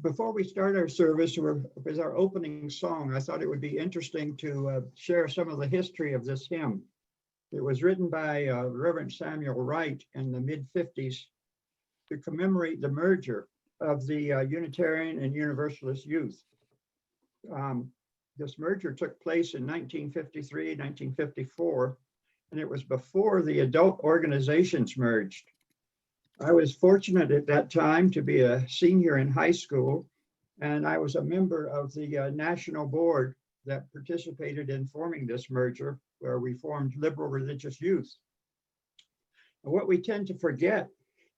Before we start our service with our opening song, I thought it would be interesting to share some of the history of this hymn. It was written by Reverend Samuel Wright in the mid-50s to commemorate the merger of the Unitarian and Universalist youth. This merger took place in 1953, 1954, and it was before the adult organizations merged. I was fortunate at that time to be a senior in high school, and I was a member of the national board that participated in forming this merger, where we formed liberal religious youth. And what we tend to forget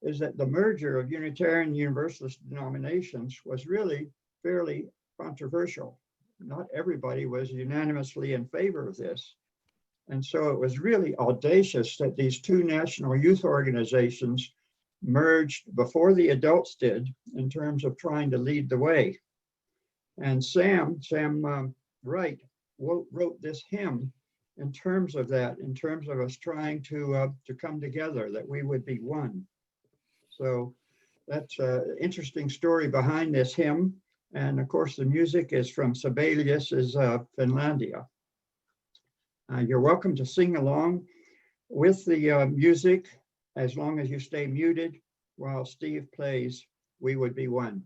is that the merger of Unitarian and Universalist denominations was really fairly controversial. Not everybody was unanimously in favor of this. And so it was really audacious that these two national youth organizations merged before the adults did in terms of trying to lead the way. And Sam Wright wrote this hymn in terms of that, in terms of us trying to come together, that we would be one. So that's an interesting story behind this hymn. And of course, the music is from Sibelius's Finlandia. You're welcome to sing along with the music as long as you stay muted while Steve plays We Would Be One.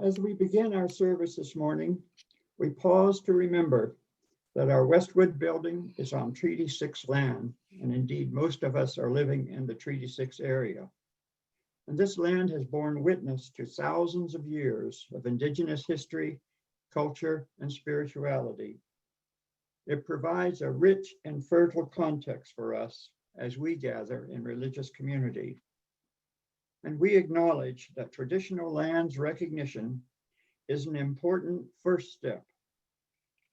As we begin our service this morning, we pause to remember that our Westwood building is on Treaty 6 land, and indeed most of us are living in the Treaty 6 area. And this land has borne witness to thousands of years of Indigenous history, culture, and spirituality. It provides a rich and fertile context for us as we gather in religious community. And we acknowledge that traditional lands recognition is an important first step.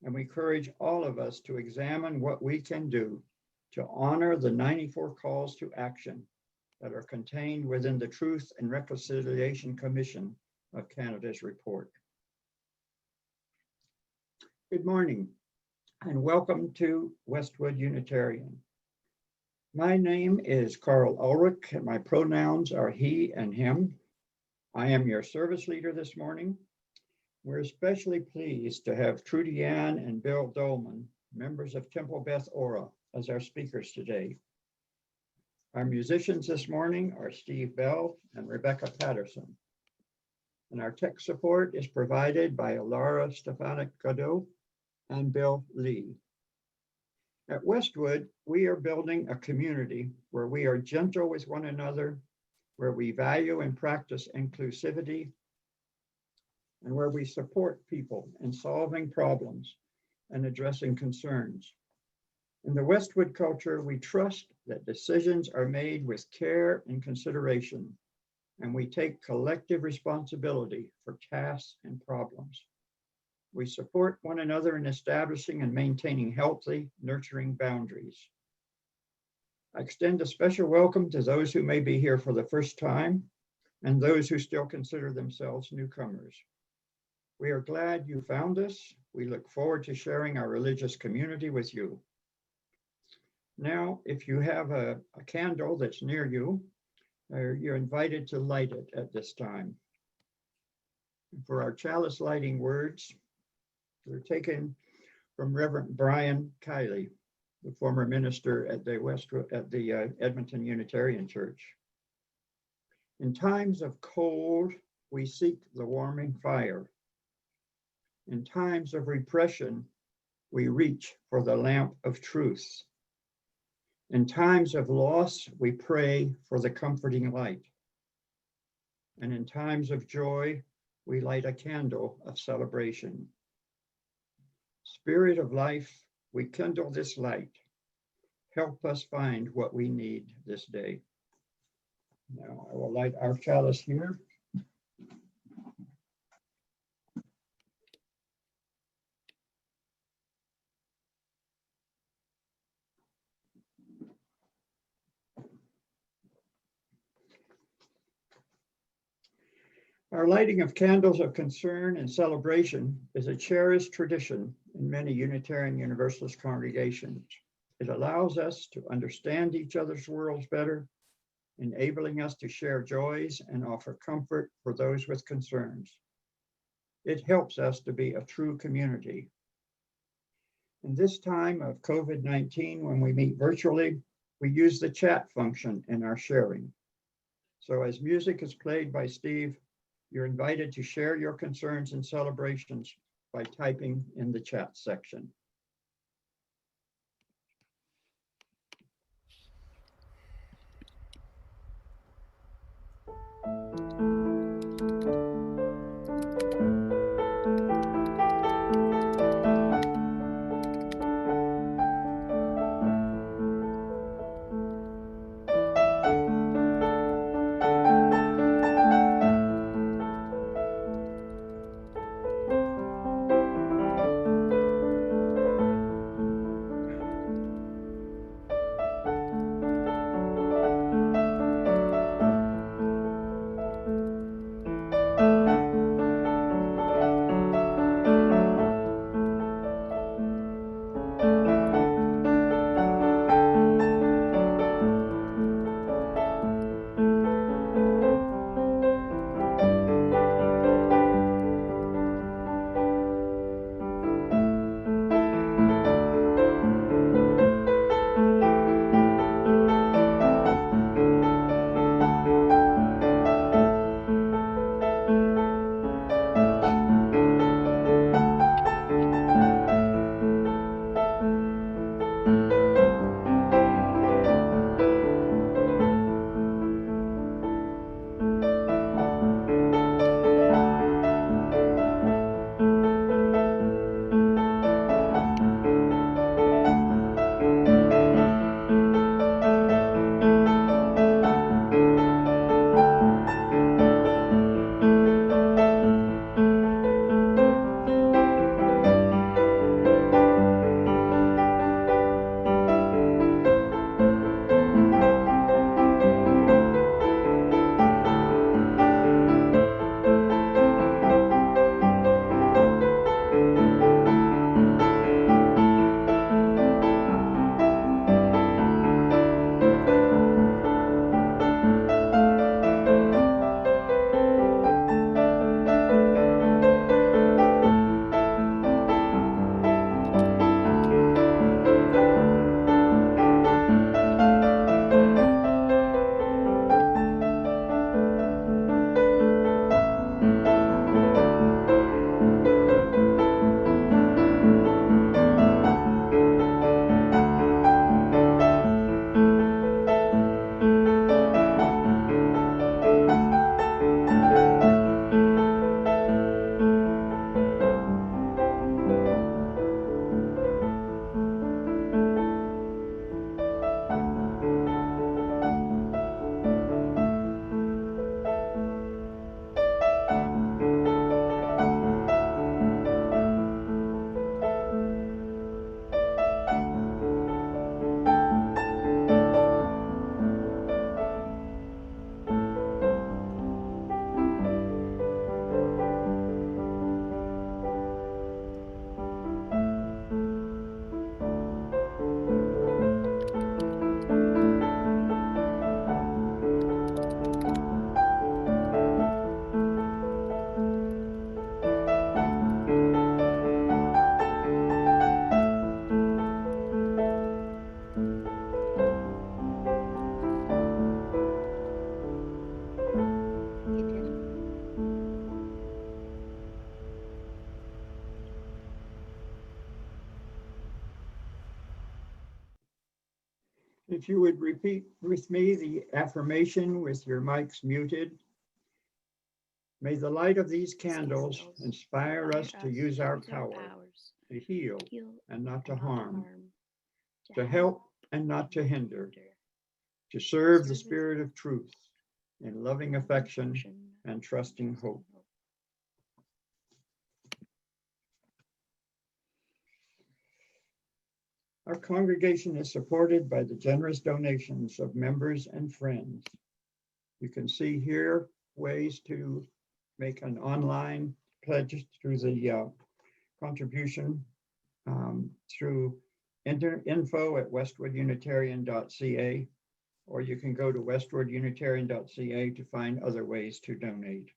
And we encourage all of us to examine what we can do to honor the 94 calls to action that are contained within the Truth and Reconciliation Commission of Canada's report. Good morning and welcome to Westwood Unitarian. My name is Carl Ulrich, and my pronouns are he and him. I am your service leader this morning. We're especially pleased to have Trudianne and Bill Dolman, members of Temple Beth Ora, as our speakers today. Our musicians this morning are Steve Bell and Rebecca Patterson. And our tech support is provided by Ilara, Stefaniuk-Gaudet, and Bill Lee. At Westwood, we are building a community where we are gentle with one another, where we value and practice inclusivity, and where we support people in solving problems and addressing concerns. In the Westwood culture, we trust that decisions are made with care and consideration, and we take collective responsibility for tasks and problems. We support one another in establishing and maintaining healthy, nurturing boundaries. I extend a special welcome to those who may be here for the first time and those who still consider themselves newcomers. We are glad you found us. We look forward to sharing our religious community with you. Now, if you have a candle that's near you, you're invited to light it at this time. For our chalice lighting words, they're taken from Reverend Brian Kiley, the former minister at the Edmonton Unitarian Church. In times of cold, we seek the warming fire. In times of repression, we reach for the lamp of truth. In times of loss, we pray for the comforting light. And in times of joy, we light a candle of celebration. Spirit of life, we kindle this light. Help us find what we need this day. Now I will light our chalice here. Our lighting of candles of concern and celebration is a cherished tradition in many Unitarian Universalist congregations. It allows us to understand each other's worlds better, enabling us to share joys and offer comfort for those with concerns. It helps us to be a true community. In this time of COVID-19, when we meet virtually, we use the chat function in our sharing. So as music is played by Steve, you're invited to share your concerns and celebrations by typing in the chat section. If you would repeat with me the affirmation with your mics muted. May the light of these candles inspire us to use our power to heal and not to harm, to help and not to hinder, to serve the spirit of truth in loving affection and trusting hope. Our congregation is supported by the generous donations of members and friends. You can see here ways to make an online pledge through the contribution through info@westwoodunitarian.ca, or you can go to westwoodunitarian.ca to find other ways to donate.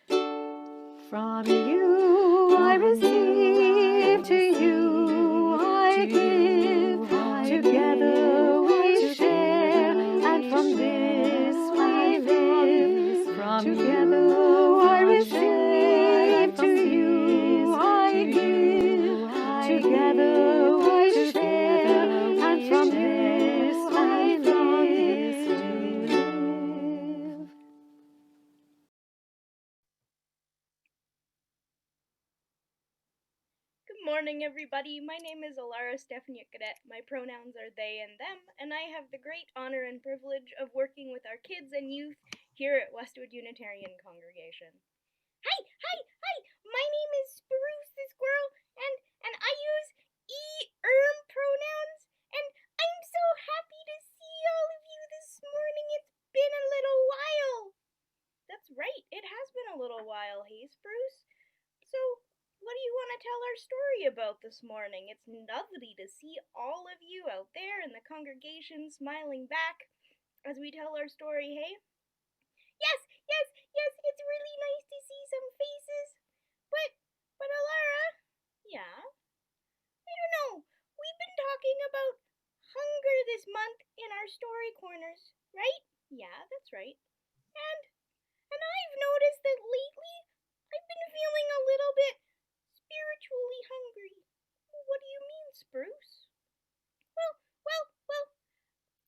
From you I receive, to you I give, together we share, and from this we live. From together I receive, to you I give, together we share, and from this we live. Good morning, everybody. My name is Ilara Stefaniuk-Gaudet. My pronouns are they and them, and I have the great honor and privilege of working with our kids and youth here at Westwood Unitarian Congregation. Hi! My name is Spruce the Squirrel, and I use pronouns, and I'm so happy to see all of you this morning. It's been a little while. That's right, it has been a little while, hey, Spruce? So, what do you want to tell our story about this morning? It's lovely to see all of you out there in the congregation smiling back as we tell our story, hey? Yes, it's really nice to see some faces. But Ilara, yeah? I don't know. We've been talking about hunger this month in our story corners, right? Yeah, that's right. And I've noticed that lately I've been feeling a little bit spiritually hungry. What do you mean, Spruce? Well,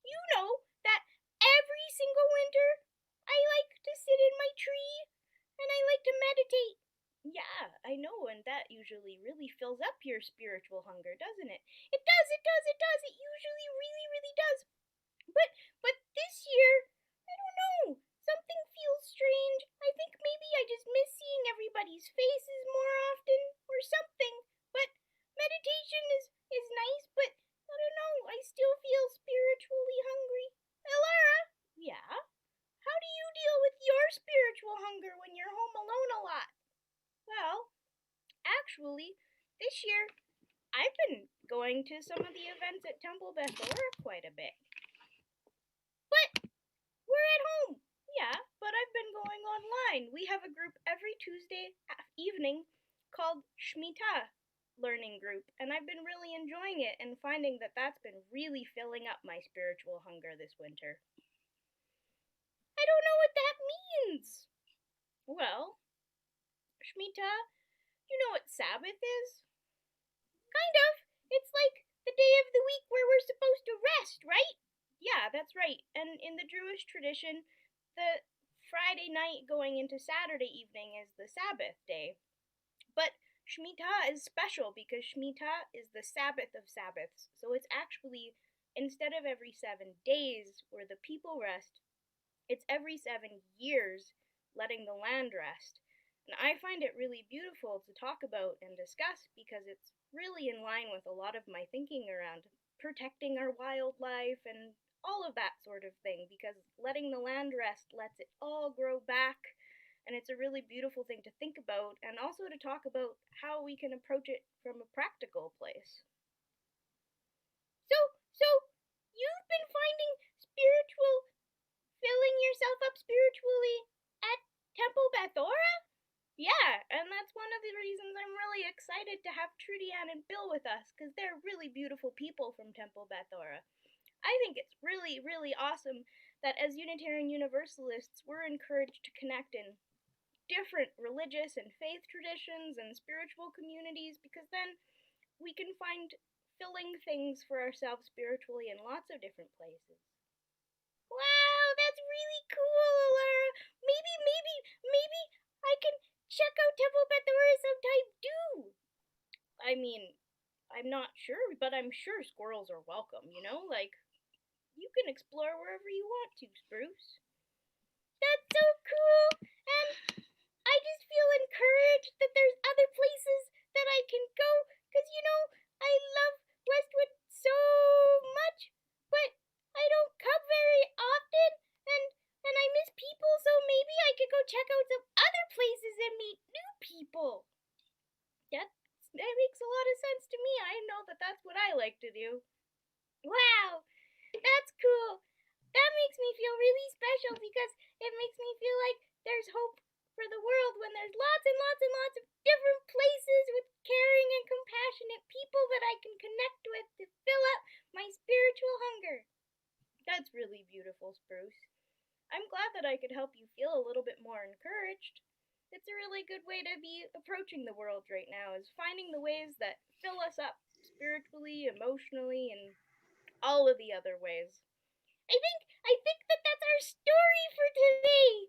you know that every single winter I like to sit in my tree and I like to meditate. Yeah, I know, and that usually really fills up your spiritual hunger, doesn't it? It does. It usually really does. But this year, I don't know. Something feels strange. I think maybe I just miss seeing everybody's faces more often or something. But meditation is nice, but I don't know. I still feel spiritually hungry. Ilara? Yeah? How do you deal with your spiritual hunger when you're home alone a lot? Well, actually, this year I've been going to some of the events at Temple Beth quite a bit. But we're at home. Yeah, but I've been going online. We have a group every Tuesday evening called Shemitah Learning Group, and I've been really enjoying it and finding that that's been really filling up my spiritual hunger this winter. I don't know what that means. Well, Shemitah, you know what Sabbath is? Kind of. It's like the day of the week where we're supposed to rest, right? Yeah, that's right. And in the Jewish tradition, the Friday night going into Saturday evening is the Sabbath day. But Shemitah is special because Shemitah is the Sabbath of Sabbaths. So it's actually, instead of every 7 days where the people rest, it's every 7 years letting the land rest. And I find it really beautiful to talk about and discuss because it's really in line with a lot of my thinking around protecting our wildlife and all of that sort of thing, because letting the land rest lets it all grow back, and it's a really beautiful thing to think about and also to talk about how we can approach it from a practical place. So you've been finding filling yourself up spiritually at Temple Beth? Yeah, and that's one of the reasons I'm really excited to have Trudianne and Bill with us, because they're really beautiful people from Temple Beth. I think it's really awesome that as Unitarian Universalists, we're encouraged to connect in different religious and faith traditions and spiritual communities, because then we can find filling things for ourselves spiritually in lots of different places. Wow, that's really cool, Ilara. Maybe I can check out Temple Beth Ora sometime too. I mean, I'm not sure, but I'm sure squirrels are welcome, you know? Like, you can explore wherever you want to, Spruce. That's so cool, and I just feel encouraged that there's other places that I can go, because, you know, I love Westwood so much, but I don't come very often, and I miss people, so maybe I could go check out some other places and meet new people. That makes a lot of sense to me. I know that that's what I like to do. Wow, that's cool. That makes me feel really special because it makes me feel like there's hope for the world when there's lots and lots and lots of different places with caring and compassionate people that I can connect with to fill up my spiritual hunger. That's really beautiful, Spruce. I'm glad that I could help you feel a little bit more encouraged. It's a really good way to be approaching the world right now, is finding the ways that fill us up spiritually, emotionally, and all of the other ways. I think that that's our story for today.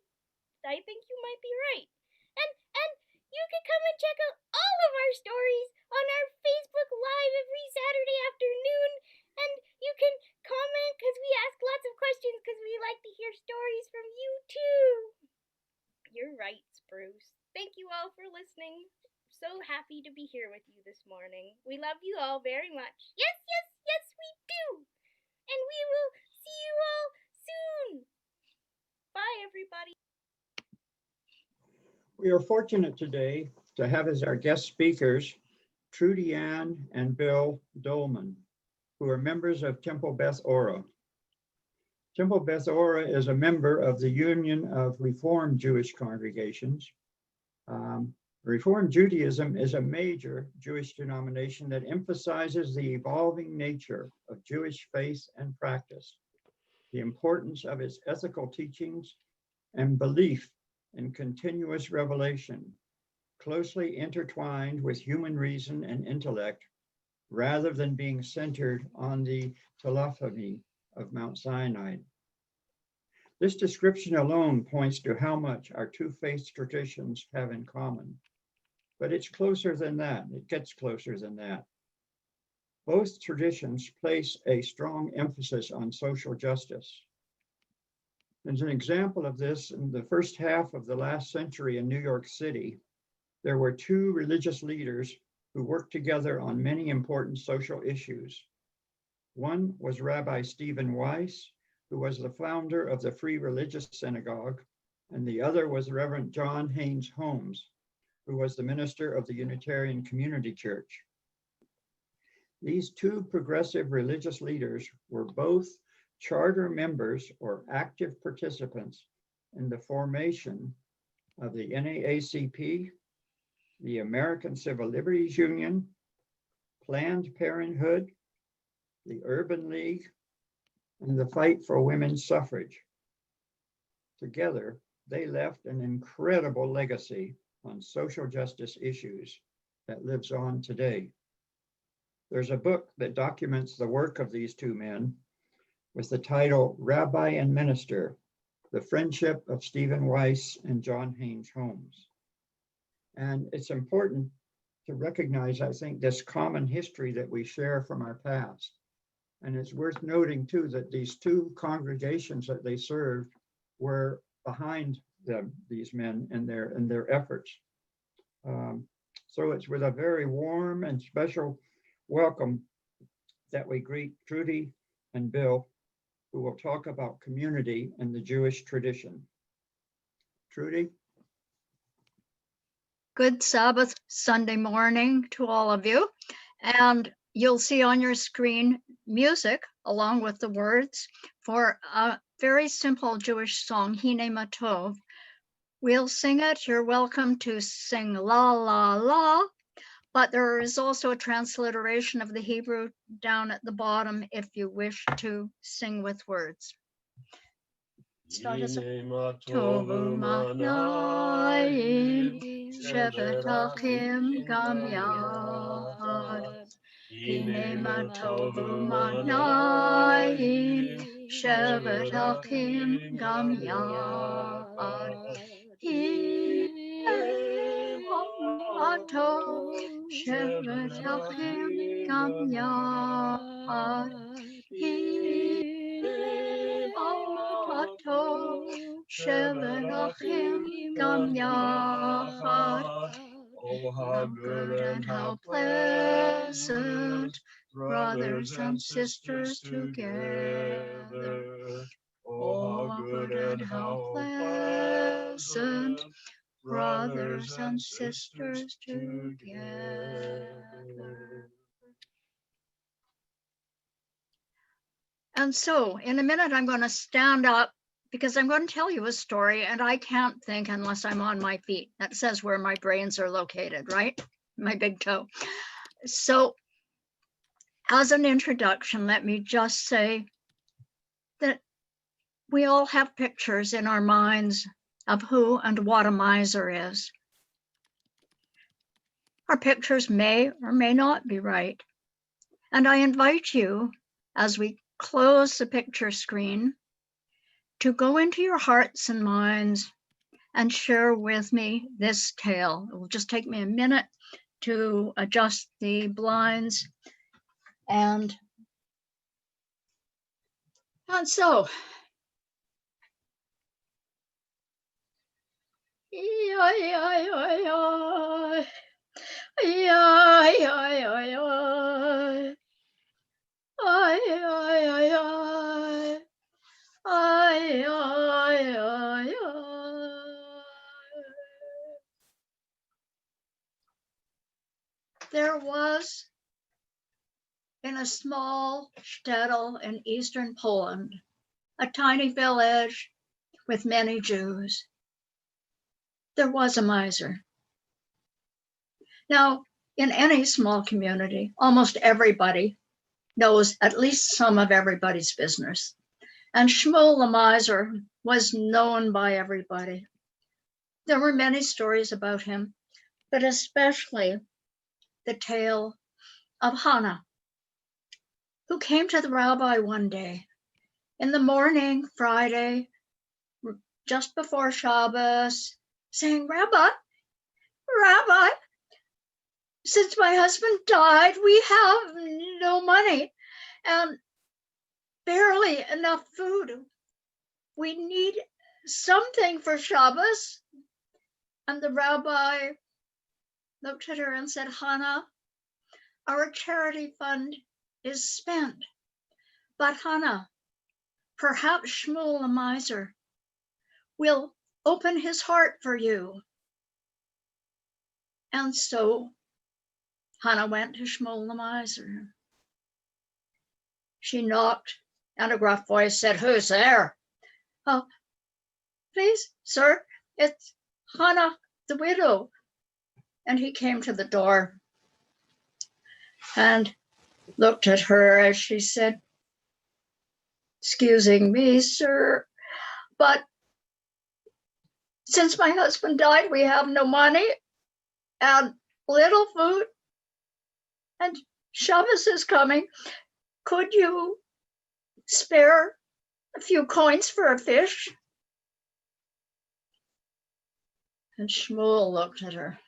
I think you might be right. And you can come and check out all of our stories on our Facebook Live every Saturday afternoon. And you can comment because we ask lots of questions because we like to hear stories from you too. You're right, Spruce. Thank you all for listening. So happy to be here with you this morning. We love you all very much. Yes, we do. And we will see you all soon. Bye, everybody. We are fortunate today to have as our guest speakers Trudianne and Bill Dolman, who are members of Temple Beth Ora. Temple Beth Ora is a member of the Union of Reformed Jewish Congregations. Reformed Judaism is a major Jewish denomination that emphasizes the evolving nature of Jewish faith and practice, the importance of its ethical teachings, and belief in continuous revelation, closely intertwined with human reason and intellect, rather than being centered on the telephony of Mount Sinai. This description alone points to how much our two faith traditions have in common. But it's closer than that. It gets closer than that. Both traditions place a strong emphasis on social justice. As an example of this, in the first half of the last century in New York City, there were two religious leaders who worked together on many important social issues. One was Rabbi Stephen Weiss, who was the founder of the Free Religious Synagogue, and the other was Reverend John Haynes Holmes, who was the minister of the Unitarian Community Church. These two progressive religious leaders were both charter members or active participants in the formation of the NAACP, the American Civil Liberties Union, Planned Parenthood, the Urban League, and the fight for women's suffrage. Together, they left an incredible legacy on social justice issues that lives on today. There's a book that documents the work of these two men with the title Rabbi and Minister, The Friendship of Stephen Weiss and John Haynes Holmes. And it's important to recognize, I think, this common history that we share from our past. And it's worth noting too that these two congregations that they served were behind them, these men, and their efforts. So it's with a very warm and special welcome that we greet Trudy and Bill, who will talk about community and the Jewish tradition. Trudy? Good Sabbath Sunday morning to all of you. And you'll see on your screen music along with the words for a very simple Jewish song, Hine Matov. We'll sing it. You're welcome to sing la, la, la. But there is also a transliteration of the Hebrew down at the bottom if you wish to sing with words. Start as Tovu Manayim Shevet Achim Gam Yad Hine matovu manayim shevet achim gam yad. Hine matov shevet achim gam yad. Hine matov shevet achim gam yad. Oh, How good and how pleasant, brothers and sisters together. Oh, how good and how pleasant, brothers and sisters together. And so, in a minute, I'm going to stand up because I'm going to tell you a story, and I can't think unless I'm on my feet. That says where my brains are located, right? My big toe. So, as an introduction, let me just say that we all have pictures in our minds of who and what a miser is. Our pictures may or may not be right. And I invite you, as we close the picture screen, to go into your hearts and minds and share with me this tale. It will just take me a minute to adjust the blinds. And so, there was in a small shtetl in eastern Poland, a tiny village with many Jews, there was a miser. Now, in any small community, almost everybody knows at least some of everybody's business. And Shmuel the miser was known by everybody. There were many stories about him, but especially the tale of Hannah, who came to the rabbi one day in the morning, Friday, just before Shabbos, saying, Rabbi, since my husband died, we have no money and barely enough food. We need something for Shabbos. And the rabbi looked at her and said, Hannah, our charity fund is spent. But Hannah, perhaps Shmuel the miser will open his heart for you. And so Hannah went to Shmuel the miser. She knocked, and a gruff voice said, Who's there? Oh, please, sir, it's Hannah the widow. And he came to the door and looked at her as she said, Excusing me, sir, but since my husband died, we have no money and little food, and Shabbos is coming. Could you spare a few coins for a fish? And Shmuel looked at her.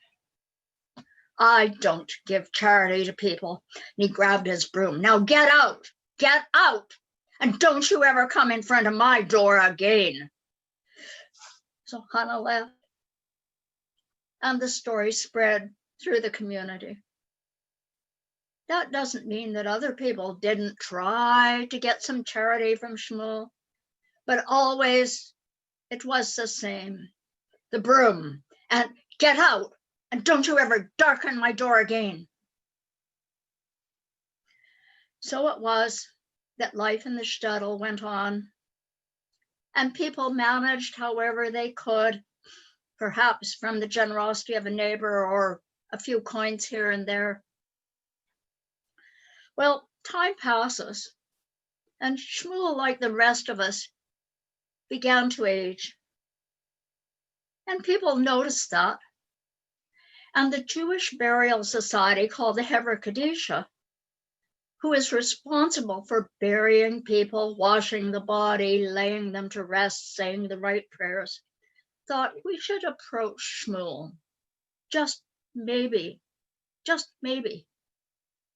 I don't give charity to people. And he grabbed his broom. Now get out, and don't you ever come in front of my door again. So Hannah left, and the story spread through the community. That doesn't mean that other people didn't try to get some charity from Shmuel, but always it was the same. The broom, and get out, and don't you ever darken my door again. So it was that life in the shtetl went on, and people managed however they could, perhaps from the generosity of a neighbor or a few coins here and there. Well, time passes, and Shmuel, like the rest of us, began to age. And people noticed that. And the Jewish burial society called the Hever Kadisha who is responsible for burying people, washing the body, laying them to rest, saying the right prayers, thought we should approach Shmuel. Just maybe.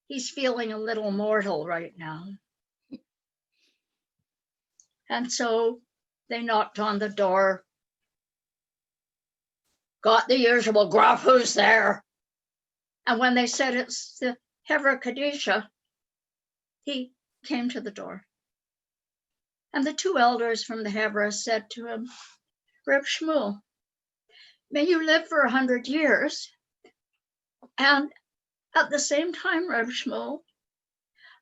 He's feeling a little mortal right now. And so they knocked on the door. Got the usual gruff, who's there? And when they said it's the Hevra Kadisha, he came to the door. And the two elders from the Hevra said to him, Reb Shmuel, may you live for 100 years. And at the same time, Reb Shmuel,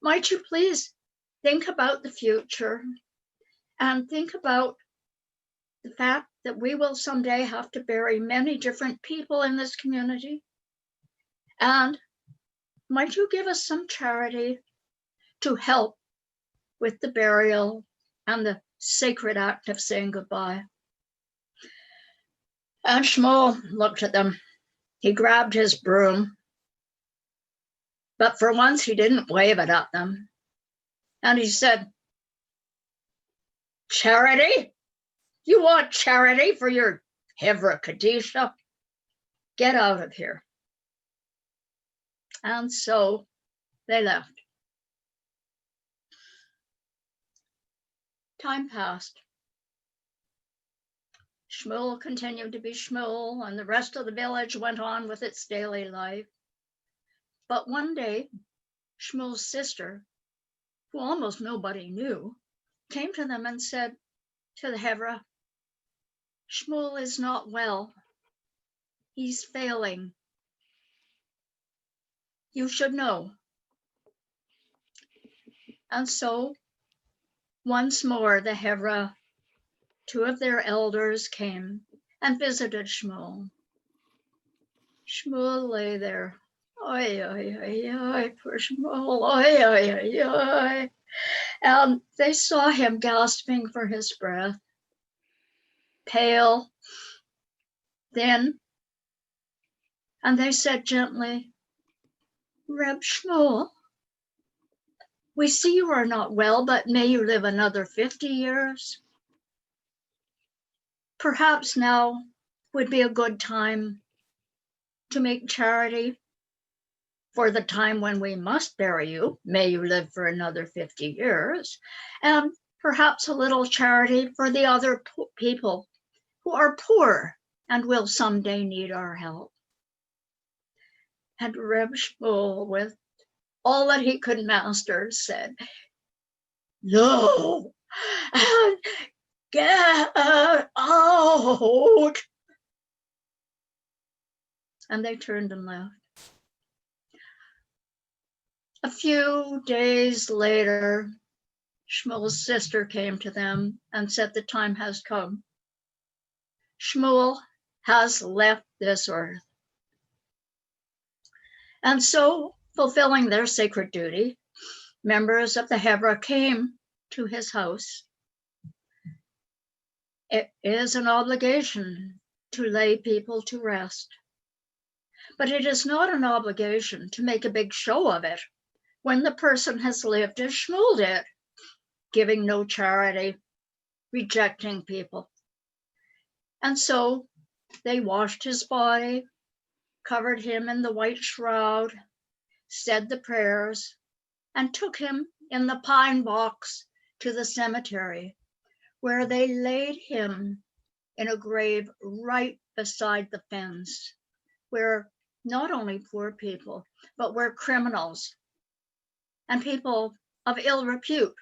might you please think about the future and think about the fact that we will someday have to bury many different people in this community. And might you give us some charity to help with the burial and the sacred act of saying goodbye? And Shmuel looked at them. He grabbed his broom, but for once he didn't wave it at them. And he said, charity? You want charity for your Hevra Kadisha? Get out of here. And so they left. Time passed. Shmuel continued to be Shmuel, and the rest of the village went on with its daily life. But one day, Shmuel's sister, who almost nobody knew, came to them and said to the Hevra, Shmuel is not well. He's failing. You should know. And so, once more, the Hevra, two of their elders, came and visited Shmuel. Shmuel lay there. Oy, oy, oy, oy, poor Shmuel. Oy, oy, oy, oy. And they saw him gasping for his breath, pale, thin. And they said gently, Reb Shmuel, we see you are not well, but may you live another 50 years. Perhaps now would be a good time to make charity for the time when we must bury you. May you live for another 50 years. And perhaps a little charity for the other people who are poor and will someday need our help. And Reb Shmuel, with all that he could master, said, no, and get out. And they turned and left. A few days later, Shmuel's sister came to them and said, the time has come. Shmuel has left this earth. And so, fulfilling their sacred duty, members of the Hevra came to his house. It is an obligation to lay people to rest, but it is not an obligation to make a big show of it when the person has lived as Shmuel did, giving no charity, rejecting people. And so they washed his body, covered him in the white shroud, said the prayers, and took him in the pine box to the cemetery, where they laid him in a grave right beside the fence, where not only poor people, but where criminals and people of ill repute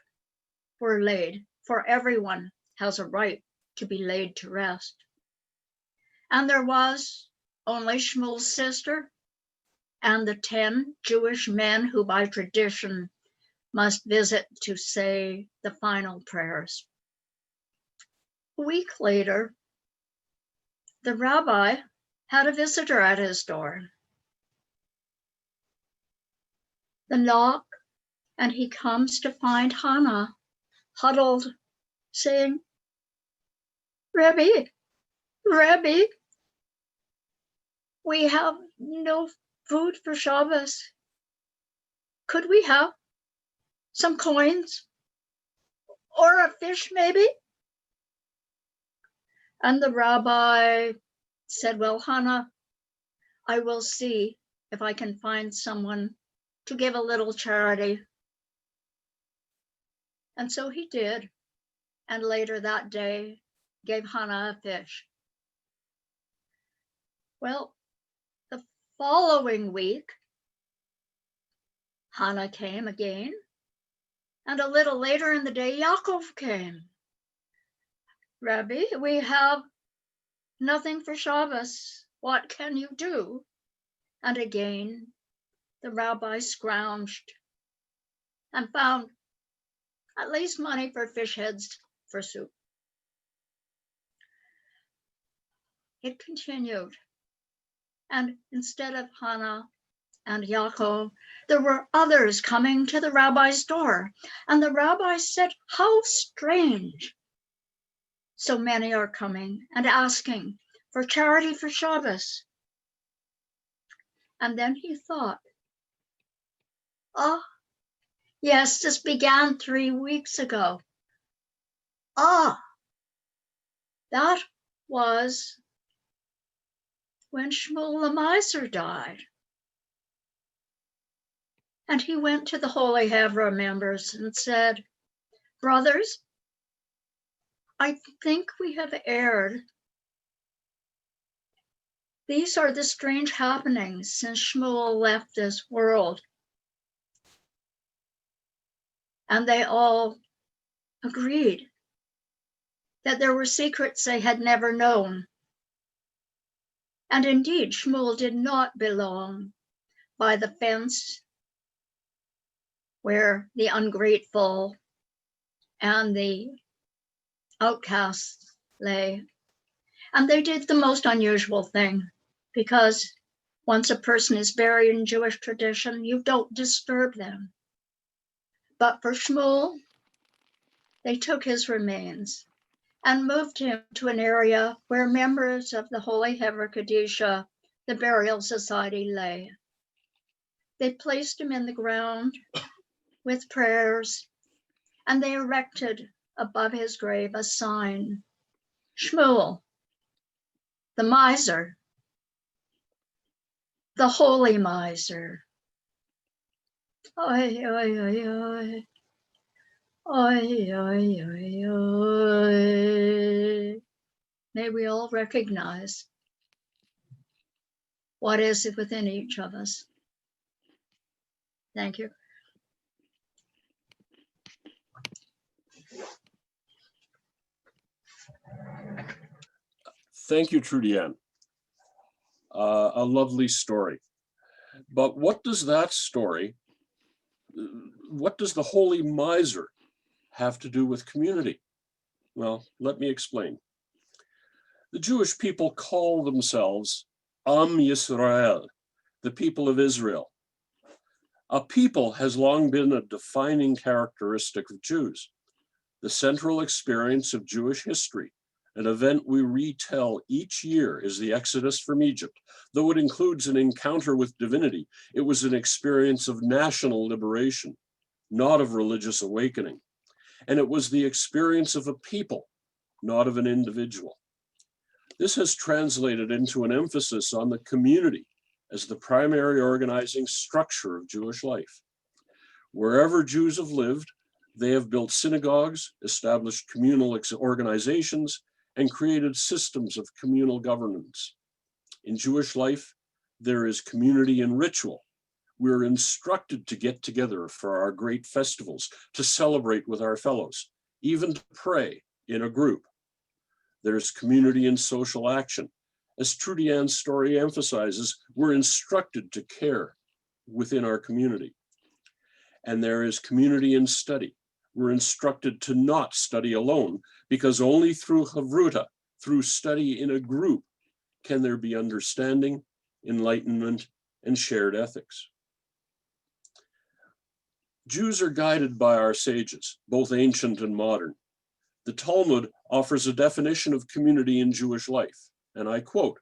were laid, for everyone has a right to be laid to rest. And there was only Shmuel's sister and the 10 Jewish men who by tradition must visit to say the final prayers. A week later, the rabbi had a visitor at his door. The knock, and he comes to find Hannah huddled, saying, Rebbe, we have no food for Shabbos. Could we have Some coins? Or a fish, maybe? And the rabbi said, well, Hannah, I will see if I can find someone to give a little charity. And so he did. And later that day, gave Hannah a fish. Well, the following week, Hannah came again. And a little later in the day, Yaakov came. Rabbi, we have nothing for Shabbos. What can you do? And again, the rabbi scrounged and found at least money for fish heads for soup. It continued. And instead of Hannah and Yaakov, there were others coming to the rabbi's door. And the rabbi said, how strange. So many are coming and asking for charity for Shabbos. And then he thought, oh, yes, this began 3 weeks ago. Ah, that was when Shmuel the miser died. And he went to the Holy Hevra members and said, brothers, I think we have erred. These are the strange happenings since Shmuel left this world. And they all agreed that there were secrets they had never known. And indeed, Shmuel did not belong by the fence where the ungrateful and the outcasts lay. And they did the most unusual thing, because once a person is buried in Jewish tradition, you don't disturb them. But for Shmuel, they took his remains and moved him to an area where members of the Holy Hevra Kadisha, the burial society, lay. They placed him in the ground with prayers, and they erected above his grave a sign, Shmuel, the miser, the holy miser. Oi, oi, oi, oi. Oi, oi, oi, oi. May we all recognize what is within each of us. Thank you. Thank you, Trudianne. A lovely story. But what does that story, what does the holy miser have to do with community? Well, let me explain. The Jewish people call themselves Am Yisrael, the people of Israel. A people has long been a defining characteristic of Jews. The central experience of Jewish history, an event we retell each year, is the Exodus from Egypt. Though it includes an encounter with divinity, it was an experience of national liberation, not of religious awakening. And it was the experience of a people, not of an individual. This has translated into an emphasis on the community as the primary organizing structure of Jewish life. Wherever Jews have lived, they have built synagogues, established communal organizations, and created systems of communal governance. In Jewish life, there is community in ritual. We're instructed to get together for our great festivals, to celebrate with our fellows, even to pray in a group. There's community in social action. As Trudianne's story emphasizes, we're instructed to care within our community. And there is community in study. We're instructed to not study alone, because only through Havruta, through study in a group, can there be understanding, enlightenment, and shared ethics. Jews are guided by our sages, both ancient and modern. The Talmud offers a definition of community in Jewish life, and I quote,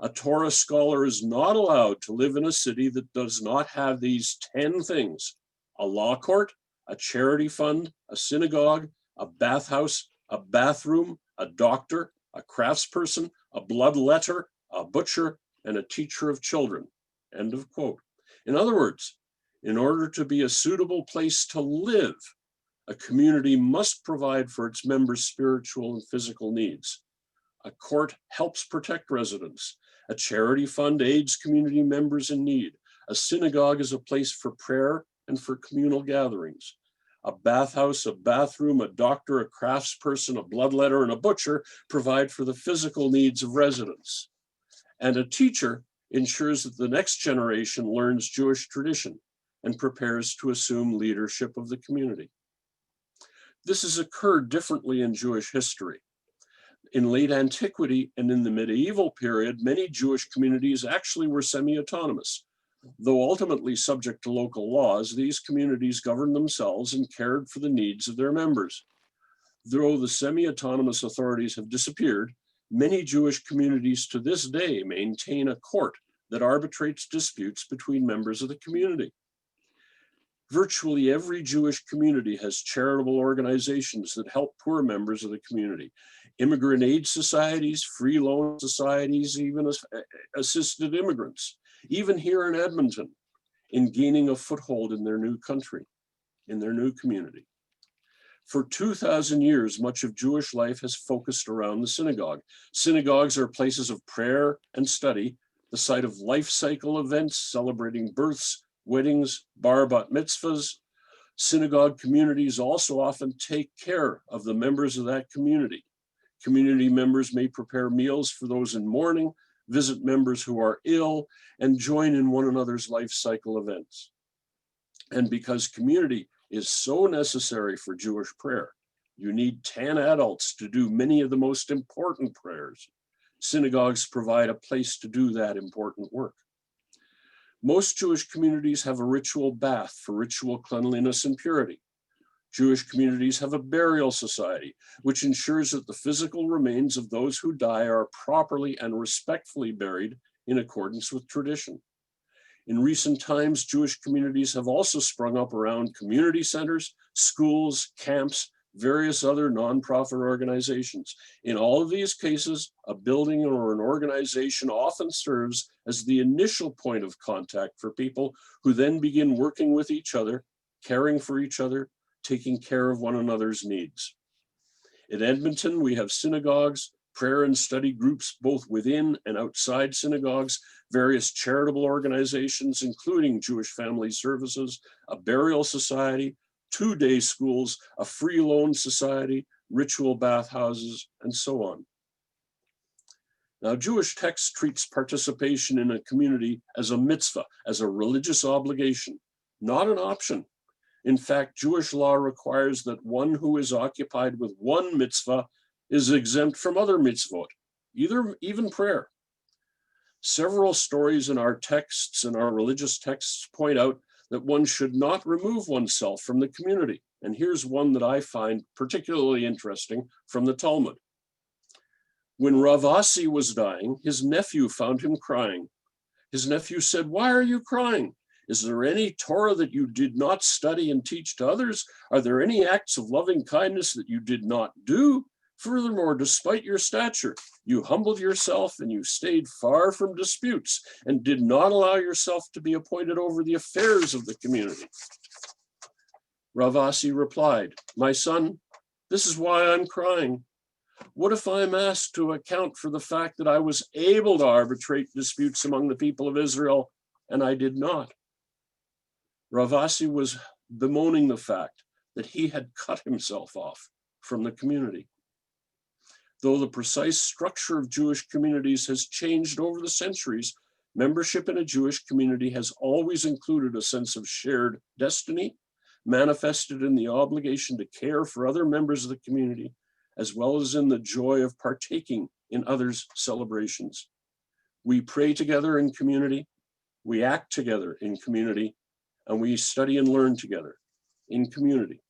"A Torah scholar is not allowed to live in a city that does not have these 10 things: a law court, a charity fund, a synagogue, a bathhouse, a bathroom, a doctor, a craftsperson, a bloodletter, a butcher, and a teacher of children. End of quote. In other words, in order to be a suitable place to live, a community must provide for its members' spiritual and physical needs. A court helps protect residents. A charity fund aids community members in need. A synagogue is a place for prayer and for communal gatherings. A bathhouse, a bathroom, a doctor, a craftsperson, a bloodletter, and a butcher provide for the physical needs of residents. And a teacher ensures that the next generation learns Jewish tradition and prepares to assume leadership of the community. This has occurred differently in Jewish history. In late antiquity and in the medieval period, many Jewish communities actually were semi-autonomous. Though ultimately subject to local laws, these communities governed themselves and cared for the needs of their members. Though the semi-autonomous authorities have disappeared, many Jewish communities to this day maintain a court that arbitrates disputes between members of the community. Virtually every Jewish community has charitable organizations that help poor members of the community. Immigrant aid societies, free loan societies, even assisted immigrants, even here in Edmonton, in gaining a foothold in their new country, in their new community. For 2,000 years, much of Jewish life has focused around the synagogue. Synagogues are places of prayer and study, the site of life cycle events celebrating births, weddings, bar bat mitzvahs. Synagogue communities also often take care of the members of that community. Community members may prepare meals for those in mourning, visit members who are ill, and join in one another's life cycle events. And because community is so necessary for Jewish prayer, you need 10 adults to do many of the most important prayers. Synagogues provide a place to do that important work. Most Jewish communities have a ritual bath for ritual cleanliness and purity. Jewish communities have a burial society, which ensures that the physical remains of those who die are properly and respectfully buried in accordance with tradition. In recent times, Jewish communities have also sprung up around community centers, schools, camps, various other nonprofit organizations. In all of these cases, a building or an organization often serves as the initial point of contact for people who then begin working with each other, caring for each other, taking care of one another's needs. In Edmonton, we have synagogues, prayer and study groups both within and outside synagogues, various charitable organizations, including Jewish Family Services, a burial society, 2-day schools, a free loan society, ritual bathhouses, and so on. Now, Jewish text treats participation in a community as a mitzvah, as a religious obligation, not an option. In fact, Jewish law requires that one who is occupied with one mitzvah is exempt from other mitzvot, even prayer. Several stories in our texts and our religious texts point out that one should not remove oneself from the community. And here's one that I find particularly interesting from the Talmud. When Rav Asi was dying, his nephew found him crying. His nephew said, "Why are you crying? Is there any Torah that you did not study and teach to others? Are there any acts of loving kindness that you did not do? Furthermore, despite your stature, you humbled yourself and you stayed far from disputes and did not allow yourself to be appointed over the affairs of the community." Rav Asi replied, "My son, this is why I'm crying. What if I'm asked to account for the fact that I was able to arbitrate disputes among the people of Israel and I did not?" Rav Asi was bemoaning the fact that he had cut himself off from the community. Though the precise structure of Jewish communities has changed over the centuries, membership in a Jewish community has always included a sense of shared destiny, manifested in the obligation to care for other members of the community, as well as in the joy of partaking in others' celebrations. We pray together in community, we act together in community, and we study and learn together in community.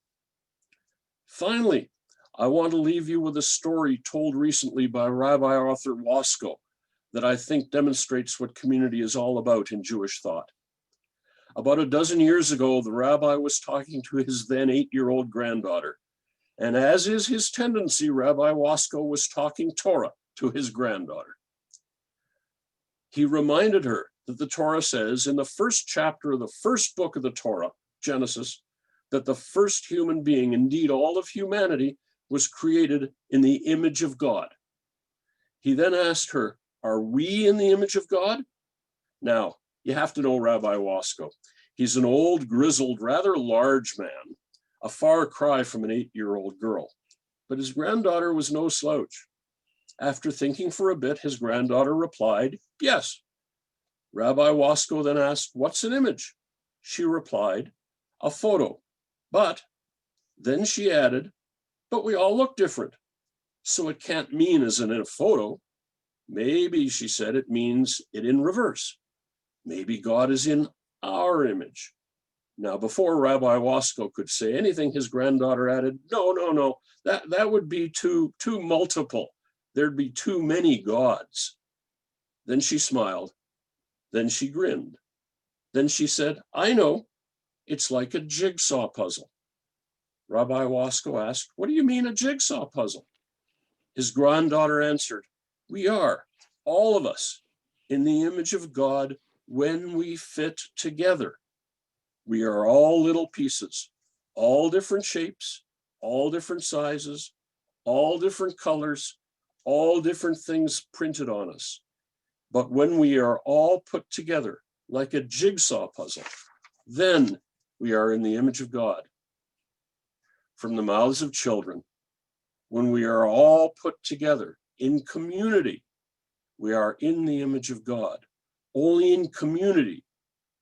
Finally, I want to leave you with a story told recently by Rabbi Arthur Waskow that I think demonstrates what community is all about in Jewish thought. About a dozen years ago, the rabbi was talking to his then 8-year-old granddaughter. And as is his tendency, Rabbi Wasko was talking Torah to his granddaughter. He reminded her that the Torah says in the first chapter of the first book of the Torah, Genesis, that the first human being, indeed all of humanity, was created in the image of God. He then asked her, are we in the image of God? Now, you have to know Rabbi Wasko. He's an old, grizzled, rather large man, a far cry from an 8-year-old girl. But his granddaughter was no slouch. After thinking for a bit, his granddaughter replied, yes. Rabbi Wasko then asked, what's an image? She replied, a photo. But then she added, but we all look different. So it can't mean as in a photo. Maybe, she said, it means it in reverse. Maybe God is in our image. Now, before Rabbi Wasko could say anything, his granddaughter added, no, that would be too multiple. There'd be too many gods. Then she smiled. Then she grinned. Then she said, I know, it's like a jigsaw puzzle. Rabbi Wasko asked, what do you mean a jigsaw puzzle? His granddaughter answered, we are, all of us, in the image of God when we fit together. We are all little pieces, all different shapes, all different sizes, all different colors, all different things printed on us. But when we are all put together like a jigsaw puzzle, then we are in the image of God. From the mouths of children, when we are all put together in community, we are in the image of God. Only in community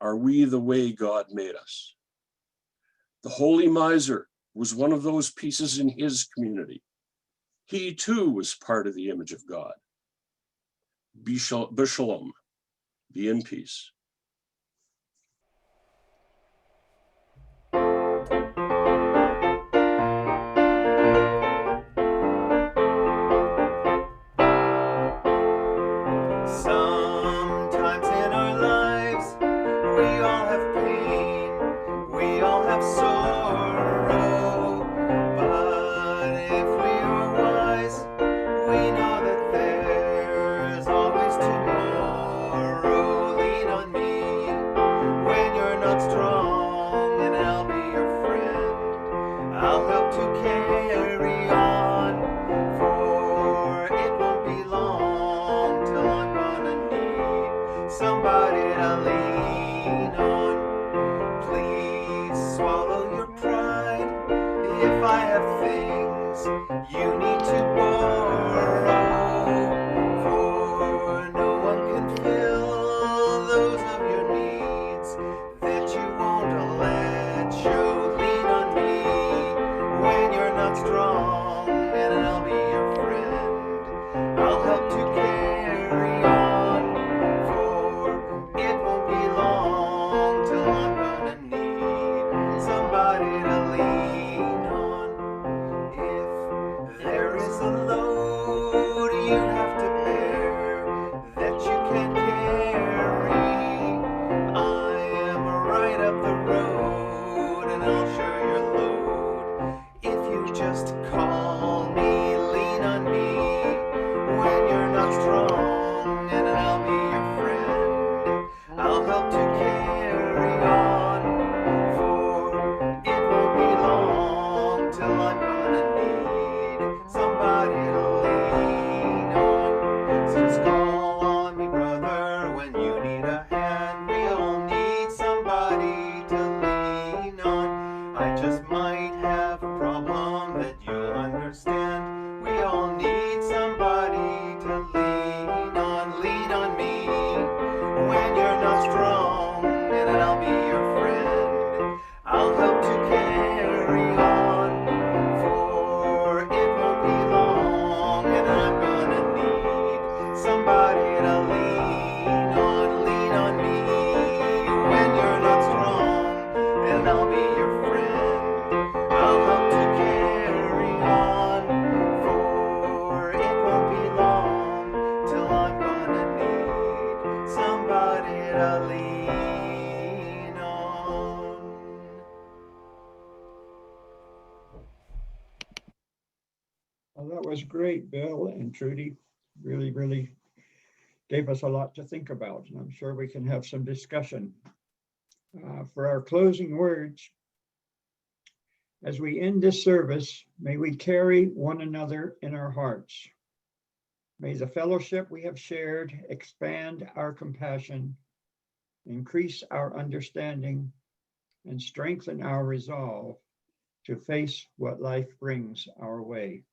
are we the way God made us. The holy miser was one of those pieces in his community. He too was part of the image of God. B'shalom, be in peace. Sometimes in our lives, we all have pain, we all have sorrow. But if we are wise, we know that there is always tomorrow. Lean on me. was great, Bill and Trudy. Really, really gave us a lot to think about, and I'm sure we can have some discussion. For our closing words, as we end this service, may we carry one another in our hearts. May the fellowship we have shared expand our compassion, increase our understanding, and strengthen our resolve to face what life brings our way.